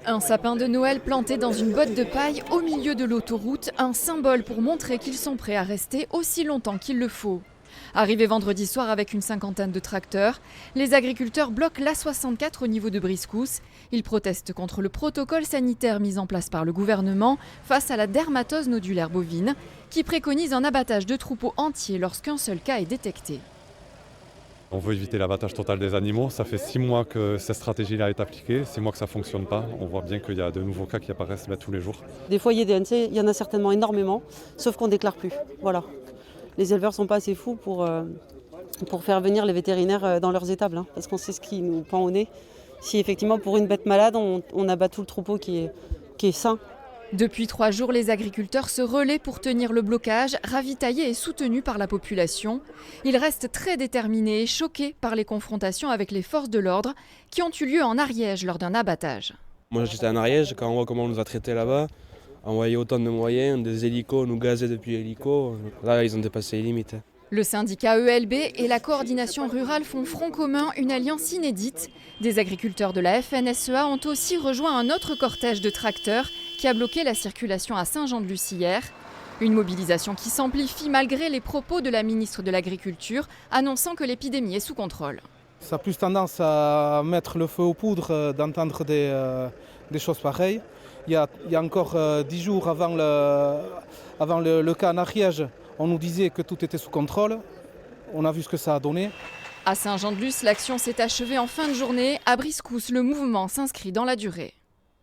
Un sapin de Noël planté dans une botte de paille au milieu de l'autoroute, un symbole pour montrer qu'ils sont prêts à rester aussi longtemps qu'il le faut. Arrivés vendredi soir avec une cinquantaine de tracteurs, les agriculteurs bloquent l'A64 au niveau de Briscousse. Ils protestent contre le protocole sanitaire mis en place par le gouvernement face à la dermatose nodulaire bovine, qui préconise un abattage de troupeaux entiers lorsqu'un seul cas est détecté. On veut éviter l'abattage total des animaux. Ça fait 6 mois que cette stratégie-là est appliquée, 6 mois que ça ne fonctionne pas. On voit bien qu'il y a de nouveaux cas qui apparaissent tous les jours. Des foyers DNC, il y en a certainement énormément, sauf qu'on ne déclare plus. Voilà. Les éleveurs ne sont pas assez fous pour faire venir les vétérinaires dans leurs étables, parce qu'on sait ce qui nous pend au nez. Si effectivement pour une bête malade, on abat tout le troupeau qui est sain. Depuis 3 jours, les agriculteurs se relaient pour tenir le blocage, ravitaillés et soutenus par la population. Ils restent très déterminés et choqués par les confrontations avec les forces de l'ordre qui ont eu lieu en Ariège lors d'un abattage. Moi j'étais en Ariège, quand on voit comment on nous a traités là-bas, envoyer autant de moyens, des hélicos, nous gazer depuis hélicos, là ils ont dépassé les limites. Le syndicat ELB et la coordination rurale font front commun, une alliance inédite. Des agriculteurs de la FNSEA ont aussi rejoint un autre cortège de tracteurs qui a bloqué la circulation à Saint-Jean-de-Luz hier. Une mobilisation qui s'amplifie malgré les propos de la ministre de l'Agriculture annonçant que l'épidémie est sous contrôle. Ça a plus tendance à mettre le feu aux poudres d'entendre des choses pareilles. Il y a encore 10 jours avant le cas en Ariège, on nous disait que tout était sous contrôle. On a vu ce que ça a donné. À Saint-Jean-de-Luz, l'action s'est achevée en fin de journée. À Briscousse, le mouvement s'inscrit dans la durée.